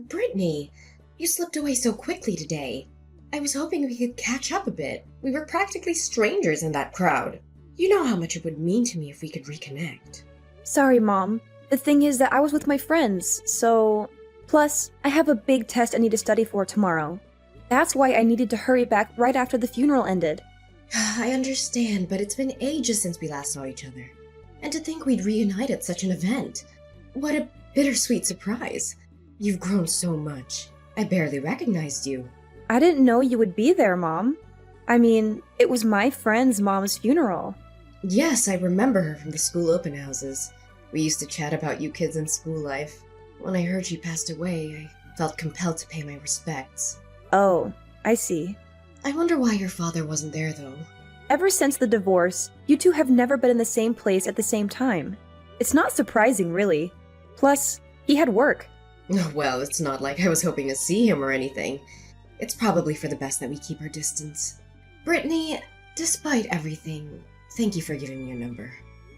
Brittany, you slipped away so quickly today. I was hoping we could catch up a bit. We were practically strangers in that crowd. You know how much it would mean to me if we could reconnect. Sorry, Mom. The thing is that I was with my friends, so... Plus, I have a big test I need to study for tomorrow. That's why I needed to hurry back right after the funeral ended. I understand, but it's been ages since we last saw each other. And to think we'd reunite at such an event. What a bittersweet surprise. You've grown so much. I barely recognized you. I didn't know you would be there, Mom. I mean, it was my friend's mom's funeral. Yes, I remember her from the school open houses. We used to chat about you kids in school life. When I heard she passed away, I felt compelled to pay my respects. Oh, I see. I wonder why your father wasn't there, though. Ever since the divorce, you two have never been in the same place at the same time. It's not surprising, really. Plus, he had work. Well, it's not like I was hoping to see him or anything. It's probably for the best that we keep our distance. Brittany, despite everything, thank you for giving me your number.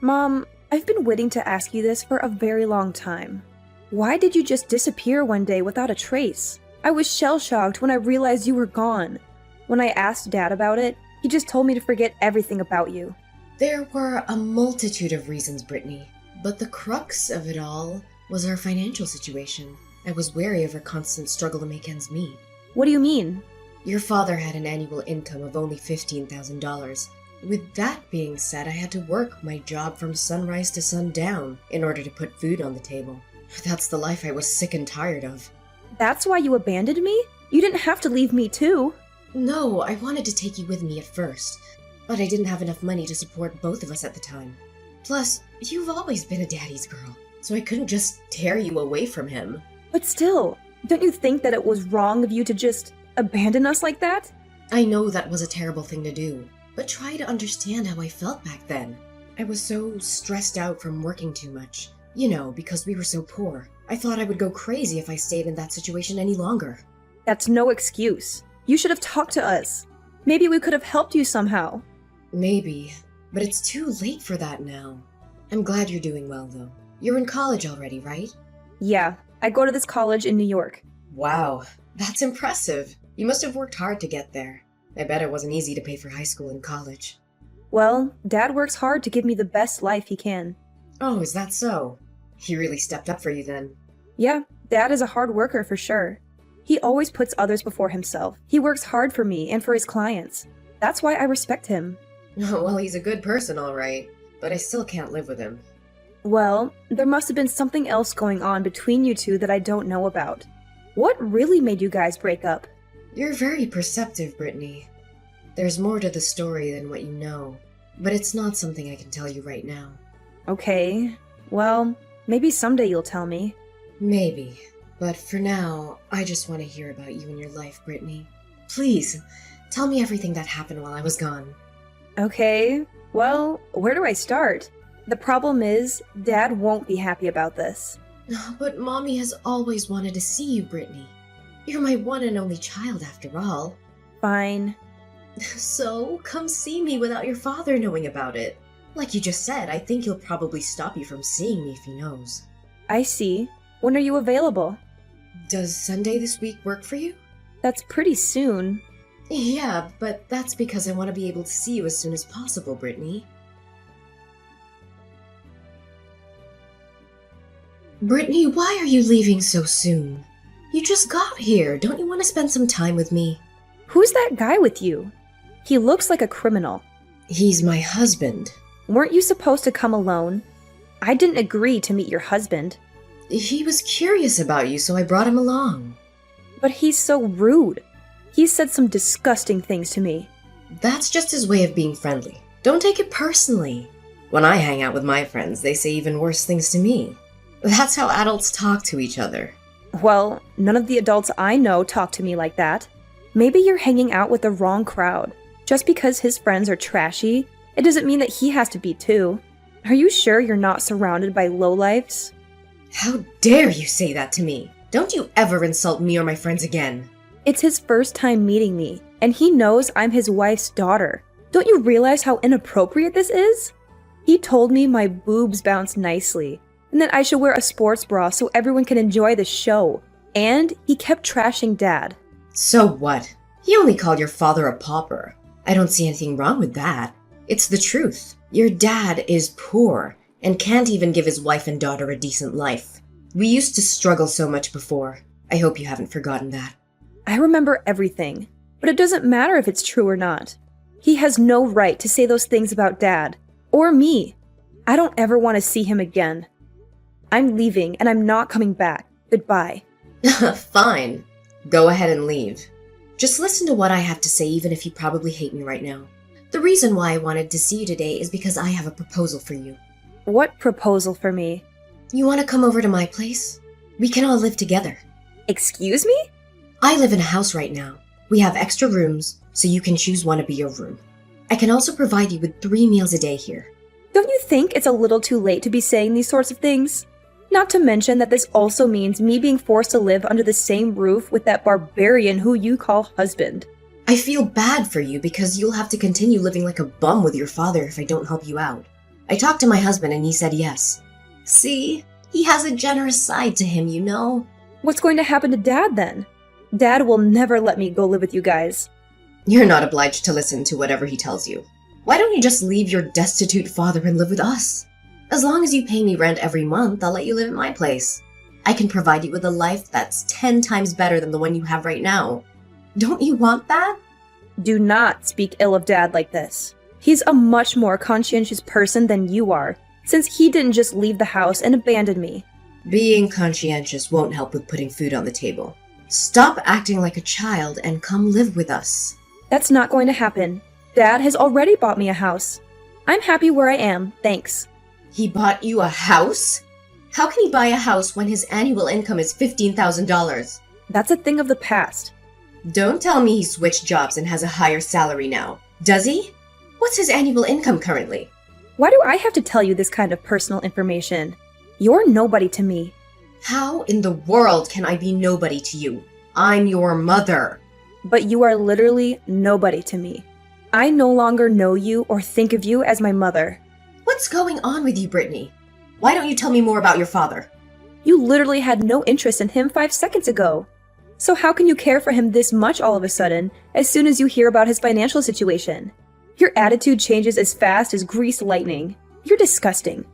Mom, I've been waiting to ask you this for a very long time. Why did you just disappear one day without a trace? I was shell-shocked when I realized you were gone. When I asked Dad about it, he just told me to forget everything about you. There were a multitude of reasons, Brittany, but the crux of it all was our financial situation. I was wary of our constant struggle to make ends meet. What do you mean? Your father had an annual income of only $15,000. With that being said, I had to work my job from sunrise to sundown in order to put food on the table. That's the life I was sick and tired of. That's why you abandoned me? You didn't have to leave me too. No, I wanted to take you with me at first, but I didn't have enough money to support both of us at the time. Plus, you've always been a daddy's girl, so I couldn't just tear you away from him. But still, don't you think that it was wrong of you to just abandon us like that? I know that was a terrible thing to do, but try to understand how I felt back then. I was so stressed out from working too much. You know, because we were so poor. I thought I would go crazy if I stayed in that situation any longer. That's no excuse. You should have talked to us. Maybe we could have helped you somehow. Maybe, but it's too late for that now. I'm glad you're doing well, though. You're in college already, right? Yeah, I go to this college in New York. Wow, that's impressive. You must have worked hard to get there. I bet it wasn't easy to pay for high school and college. Well, Dad works hard to give me the best life he can. Oh, is that so? He really stepped up for you then. Yeah, Dad is a hard worker for sure. He always puts others before himself. He works hard for me and for his clients. That's why I respect him. Well, he's a good person, all right, but I still can't live with him. Well, there must have been something else going on between you two that I don't know about. What really made you guys break up? You're very perceptive, Brittany. There's more to the story than what you know, but it's not something I can tell you right now. Okay, well, maybe someday you'll tell me. Maybe, but for now, I just want to hear about you and your life, Brittany. Please, tell me everything that happened while I was gone. Okay, well, where do I start? The problem is, Dad won't be happy about this. But Mommy has always wanted to see you, Brittany. You're my one and only child, after all. Fine. So, come see me without your father knowing about it. Like you just said, I think he'll probably stop you from seeing me if he knows. I see. When are you available? Does Sunday this week work for you? That's pretty soon. Yeah, but that's because I want to be able to see you as soon as possible, Brittany. Brittany, why are you leaving so soon? You just got here. Don't you want to spend some time with me? Who's that guy with you? He looks like a criminal. He's my husband. Weren't you supposed to come alone? I didn't agree to meet your husband. He was curious about you, so I brought him along. But he's so rude. He said some disgusting things to me. That's just his way of being friendly. Don't take it personally. When I hang out with my friends, they say even worse things to me. That's how adults talk to each other. Well, none of the adults I know talk to me like that. Maybe you're hanging out with the wrong crowd. Just because his friends are trashy, it doesn't mean that he has to be too. Are you sure you're not surrounded by lowlifes? How dare you say that to me? Don't you ever insult me or my friends again. It's his first time meeting me, and he knows I'm his wife's daughter. Don't you realize how inappropriate this is? He told me my boobs bounce nicely, and that I should wear a sports bra so everyone can enjoy the show. And he kept trashing Dad. So what? He only called your father a pauper. I don't see anything wrong with that. It's the truth. Your dad is poor and can't even give his wife and daughter a decent life. We used to struggle so much before. I hope you haven't forgotten that. I remember everything, but it doesn't matter if it's true or not. He has no right to say those things about Dad, or me. I don't ever want to see him again. I'm leaving and I'm not coming back. Goodbye. Fine. Go ahead and leave. Just listen to what I have to say, even if you probably hate me right now. The reason why I wanted to see you today is because I have a proposal for you. What proposal for me? You want to come over to my place? We can all live together. Excuse me? I live in a house right now. We have extra rooms, so you can choose one to be your room. I can also provide you with 3 meals a day here. Don't you think it's a little too late to be saying these sorts of things? Not to mention that this also means me being forced to live under the same roof with that barbarian who you call husband. I feel bad for you because you'll have to continue living like a bum with your father if I don't help you out. I talked to my husband and he said yes. See? He has a generous side to him, you know? What's going to happen to Dad then? Dad will never let me go live with you guys. You're not obliged to listen to whatever he tells you. Why don't you just leave your destitute father and live with us? As long as you pay me rent every month, I'll let you live at my place. I can provide you with a life that's 10 times better than the one you have right now. Don't you want that? Do not speak ill of Dad like this. He's a much more conscientious person than you are, since he didn't just leave the house and abandon me. Being conscientious won't help with putting food on the table. Stop acting like a child and come live with us. That's not going to happen. Dad has already bought me a house. I'm happy where I am, thanks. He bought you a house? How can he buy a house when his annual income is $15,000? That's a thing of the past. Don't tell me he switched jobs and has a higher salary now. Does he? What's his annual income currently? Why do I have to tell you this kind of personal information? You're nobody to me. How in the world can I be nobody to you? I'm your mother. But you are literally nobody to me. I no longer know you or think of you as my mother. What's going on with you, Brittany? Why don't you tell me more about your father? You literally had no interest in him 5 seconds ago. So how can you care for him this much all of a sudden, as soon as you hear about his financial situation? Your attitude changes as fast as greased lightning. You're disgusting.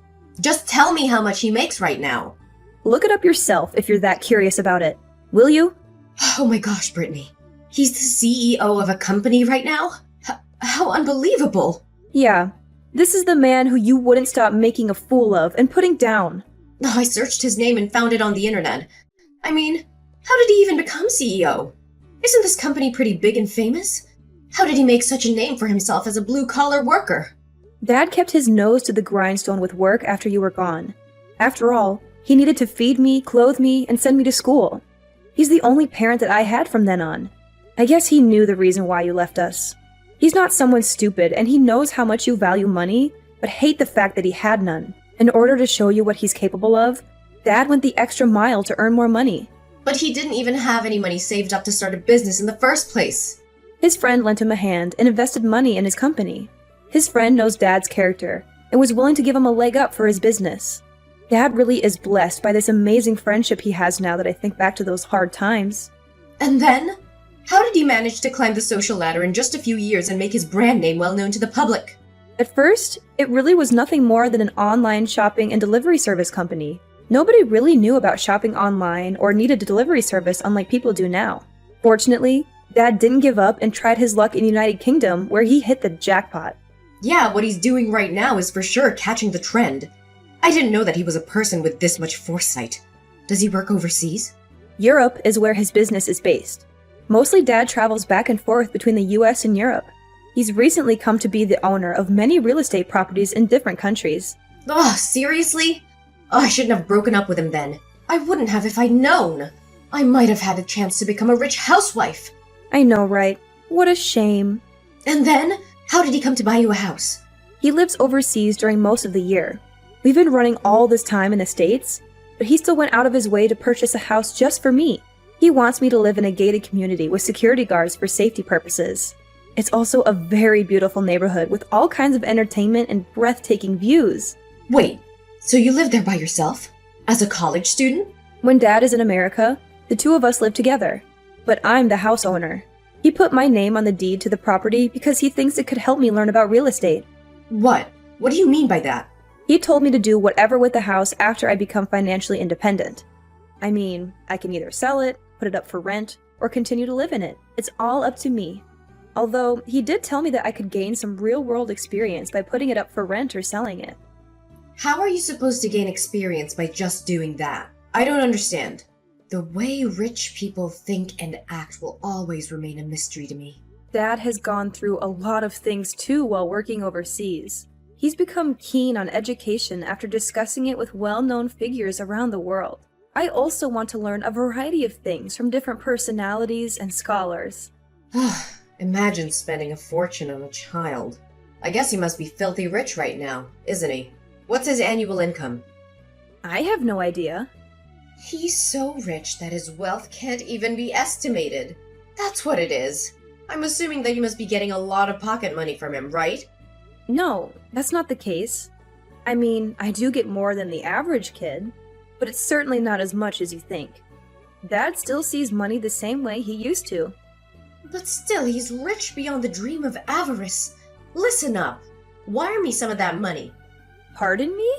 Just tell me how much he makes right now. Look it up yourself if you're that curious about it. Will you? Oh my gosh, Brittany. He's the CEO of a company right now? How unbelievable. Yeah. This is the man who you wouldn't stop making a fool of and putting down. I searched his name and found it on the internet. I mean, how did he even become CEO? Isn't this company pretty big and famous? How did he make such a name for himself as a blue-collar worker? Dad kept his nose to the grindstone with work after you were gone. After all, he needed to feed me, clothe me, and send me to school. He's the only parent that I had from then on. I guess he knew the reason why you left us. He's not someone stupid, and he knows how much you value money, but hate the fact that he had none. In order to show you what he's capable of, Dad went the extra mile to earn more money. But he didn't even have any money saved up to start a business in the first place. His friend lent him a hand and invested money in his company. His friend knows Dad's character and was willing to give him a leg up for his business. Dad really is blessed by this amazing friendship he has now that I think back to those hard times. And then? How did he manage to climb the social ladder in just a few years and make his brand name well known to the public? At first, it really was nothing more than an online shopping and delivery service company. Nobody really knew about shopping online or needed a delivery service unlike people do now. Fortunately, Dad didn't give up and tried his luck in the United Kingdom, where he hit the jackpot. Yeah, what he's doing right now is for sure catching the trend. I didn't know that he was a person with this much foresight. Does he work overseas? Europe is where his business is based. Mostly Dad travels back and forth between the US and Europe. He's recently come to be the owner of many real estate properties in different countries. Oh, seriously? Oh, I shouldn't have broken up with him then. I wouldn't have if I'd known. I might have had a chance to become a rich housewife. I know, right? What a shame. And then, how did he come to buy you a house? He lives overseas during most of the year. We've been running all this time in the States, but he still went out of his way to purchase a house just for me. He wants me to live in a gated community with security guards for safety purposes. It's also a very beautiful neighborhood with all kinds of entertainment and breathtaking views. Wait, so you live there by yourself? As a college student? When Dad is in America, The two of us live together, but I'm the house owner. He put my name on the deed to the property because he thinks it could help me learn about real estate. What? What do you mean by that? He told me to do whatever with the house after I become financially independent. I mean, I can either sell it, put it up for rent, or continue to live in it. It's all up to me. Although, he did tell me that I could gain some real-world experience by putting it up for rent or selling it. How are you supposed to gain experience by just doing that? I don't understand. The way rich people think and act will always remain a mystery to me. Dad has gone through a lot of things too while working overseas. He's become keen on education after discussing it with well-known figures around the world. I also want to learn a variety of things from different personalities and scholars. Imagine spending a fortune on a child. I guess he must be filthy rich right now, isn't he? What's his annual income? I have no idea. He's so rich that his wealth can't even be estimated. That's what it is. I'm assuming that you must be getting a lot of pocket money from him, right? No, that's not the case. I mean, I do get more than the average kid, but it's certainly not as much as you think. Dad still sees money the same way he used to. But still, he's rich beyond the dream of avarice. Listen up. Wire me some of that money. Pardon me?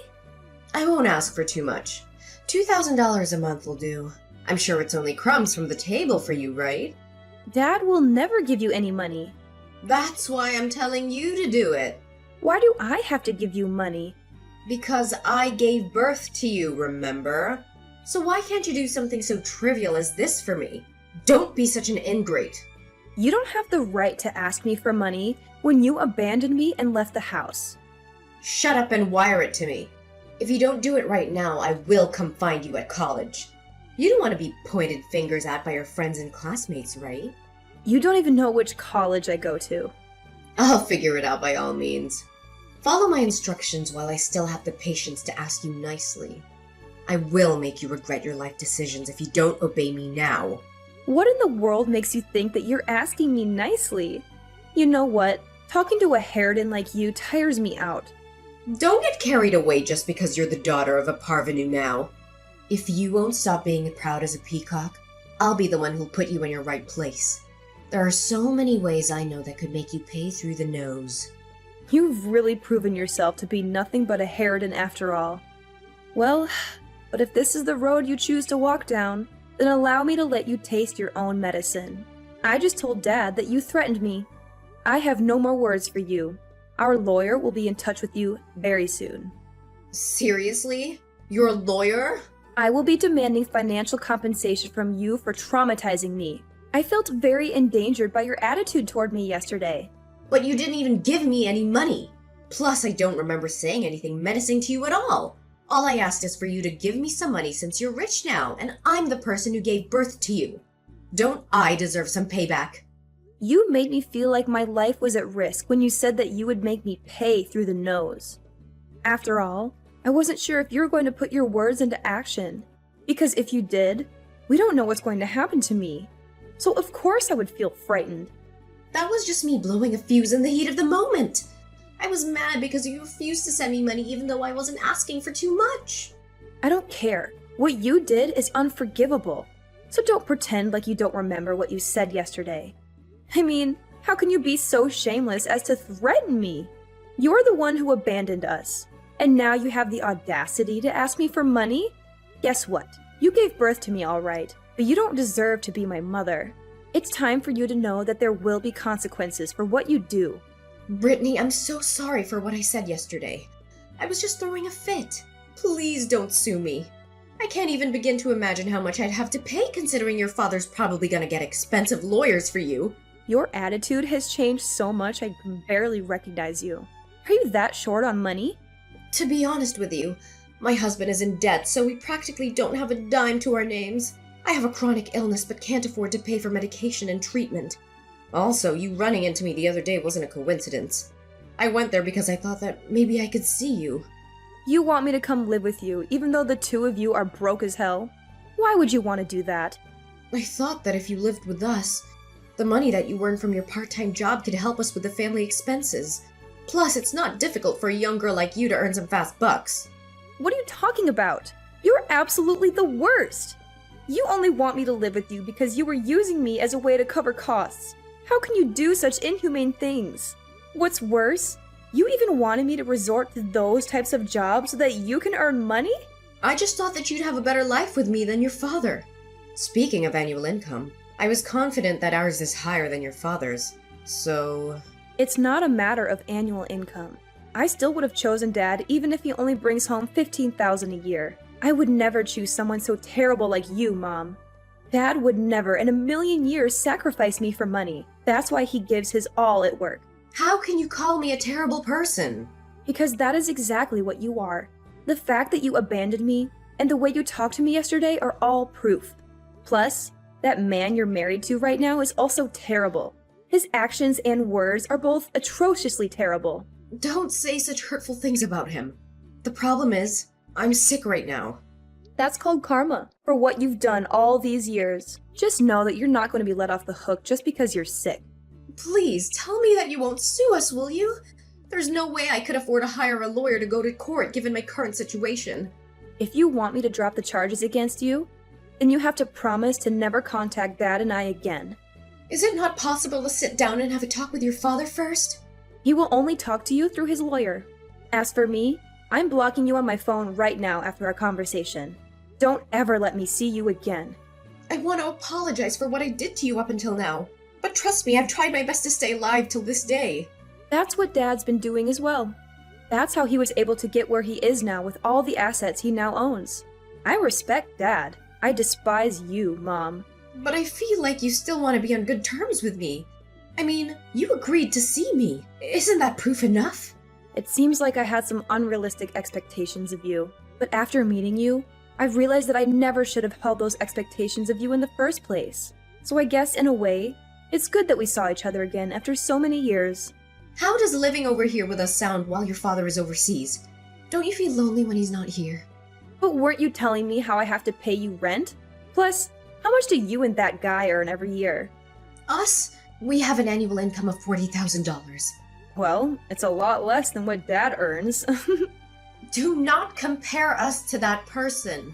I won't ask for too much. $2,000 a month will do. I'm sure it's only crumbs from the table for you, right? Dad will never give you any money. That's why I'm telling you to do it. Why do I have to give you money? Because I gave birth to you, remember? So why can't you do something so trivial as this for me? Don't be such an ingrate. You don't have the right to ask me for money when you abandoned me and left the house. Shut up and wire it to me. If you don't do it right now, I will come find you at college. You don't want to be pointed fingers at by your friends and classmates, right? You don't even know which college I go to. I'll figure it out by all means. Follow my instructions while I still have the patience to ask you nicely. I will make you regret your life decisions if you don't obey me now. What in the world makes you think that you're asking me nicely? You know what? Talking to a harridan like you tires me out. Don't get carried away just because you're the daughter of a parvenu now. If you won't stop being proud as a peacock, I'll be the one who'll put you in your right place. There are so many ways I know that could make you pay through the nose. You've really proven yourself to be nothing but a harridan after all. Well, but if this is the road you choose to walk down, then allow me to let you taste your own medicine. I just told Dad that you threatened me. I have no more words for you. Our lawyer will be in touch with you very soon. Seriously? You're a lawyer? I will be demanding financial compensation from you for traumatizing me. I felt very endangered by your attitude toward me yesterday. But you didn't even give me any money. Plus, I don't remember saying anything menacing to you at all. All I asked is for you to give me some money since you're rich now, and I'm the person who gave birth to you. Don't I deserve some payback? You made me feel like my life was at risk when you said that you would make me pay through the nose. After all, I wasn't sure if you were going to put your words into action. Because if you did, we don't know what's going to happen to me. So of course I would feel frightened. That was just me blowing a fuse in the heat of the moment. I was mad because you refused to send me money even though I wasn't asking for too much. I don't care. What you did is unforgivable. So don't pretend like you don't remember what you said yesterday. I mean, how can you be so shameless as to threaten me? You're the one who abandoned us. And now you have the audacity to ask me for money? Guess what? You gave birth to me all right, but you don't deserve to be my mother. It's time for you to know that there will be consequences for what you do. Brittany, I'm so sorry for what I said yesterday. I was just throwing a fit. Please don't sue me. I can't even begin to imagine how much I'd have to pay considering your father's probably gonna get expensive lawyers for you. Your attitude has changed so much I can barely recognize you. Are you that short on money? To be honest with you, my husband is in debt, so we practically don't have a dime to our names. I have a chronic illness but can't afford to pay for medication and treatment. Also, you running into me the other day wasn't a coincidence. I went there because I thought that maybe I could see you. You want me to come live with you, even though the two of you are broke as hell? Why would you want to do that? I thought that if you lived with us, the money that you earn from your part-time job could help us with the family expenses. Plus, it's not difficult for a young girl like you to earn some fast bucks. What are you talking about? You're absolutely the worst. You only want me to live with you because you were using me as a way to cover costs. How can you do such inhumane things? What's worse, you even wanted me to resort to those types of jobs so that you can earn money? I just thought that you'd have a better life with me than your father. Speaking of annual income, I was confident that ours is higher than your father's, so... It's not a matter of annual income. I still would have chosen Dad even if he only brings home $15,000 a year. I would never choose someone so terrible like you, Mom. Dad would never in a million years sacrifice me for money. That's why he gives his all at work. How can you call me a terrible person? Because that is exactly what you are. The fact that you abandoned me and the way you talked to me yesterday are all proof. Plus, that man you're married to right now is also terrible. His actions and words are both atrociously terrible. Don't say such hurtful things about him. The problem is, I'm sick right now. That's called karma for what you've done all these years. Just know that you're not going to be let off the hook just because you're sick. Please, tell me that you won't sue us, will you? There's no way I could afford to hire a lawyer to go to court given my current situation. If you want me to drop the charges against you, then you have to promise to never contact Dad and I again. Is it not possible to sit down and have a talk with your father first? He will only talk to you through his lawyer. As for me, I'm blocking you on my phone right now after our conversation. Don't ever let me see you again. I want to apologize for what I did to you up until now. But trust me, I've tried my best to stay alive till this day. That's what Dad's been doing as well. That's how he was able to get where he is now with all the assets he now owns. I respect Dad. I despise you, Mom. But I feel like you still want to be on good terms with me. I mean, you agreed to see me. Isn't that proof enough? It seems like I had some unrealistic expectations of you. But after meeting you, I've realized that I never should have held those expectations of you in the first place. So I guess, in a way, it's good that we saw each other again after so many years. How does living over here with us sound while your father is overseas? Don't you feel lonely when he's not here? But weren't you telling me how I have to pay you rent? Plus, how much do you and that guy earn every year? Us? We have an annual income of $40,000. Well, it's a lot less than what Dad earns. Do not compare us to that person.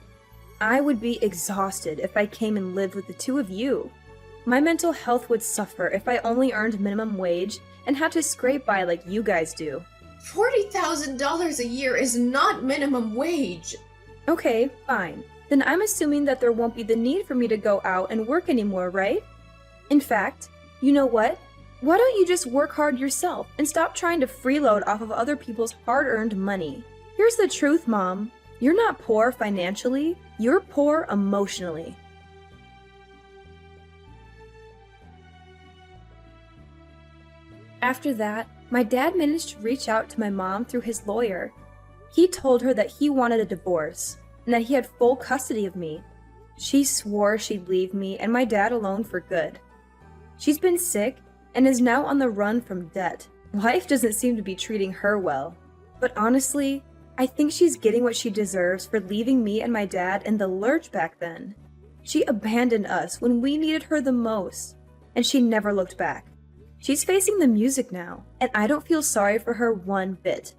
I would be exhausted if I came and lived with the two of you. My mental health would suffer if I only earned minimum wage and had to scrape by like you guys do. $40,000 a year is not minimum wage. Okay, fine. Then I'm assuming that there won't be the need for me to go out and work anymore, right? In fact, you know what? Why don't you just work hard yourself and stop trying to freeload off of other people's hard-earned money? Here's the truth, Mom. You're not poor financially, you're poor emotionally. After that, my dad managed to reach out to my mom through his lawyer. He told her that he wanted a divorce and that he had full custody of me. She swore she'd leave me and my dad alone for good. She's been sick and is now on the run from debt. Life doesn't seem to be treating her well. But honestly, I think she's getting what she deserves for leaving me and my dad in the lurch back then. She abandoned us when we needed her the most, and she never looked back. She's facing the music now, and I don't feel sorry for her one bit.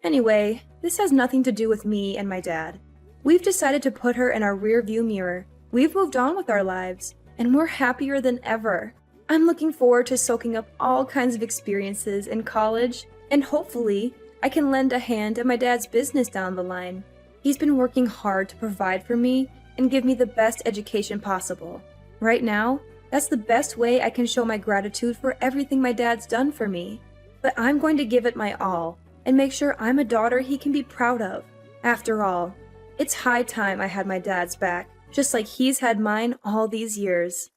Anyway, this has nothing to do with me and my dad. We've decided to put her in our rearview mirror. We've moved on with our lives, and we're happier than ever. I'm looking forward to soaking up all kinds of experiences in college, and hopefully, I can lend a hand at my dad's business down the line. He's been working hard to provide for me and give me the best education possible. Right now, that's the best way I can show my gratitude for everything my dad's done for me. But I'm going to give it my all and make sure I'm a daughter he can be proud of. After all, it's high time I had my dad's back, just like he's had mine all these years.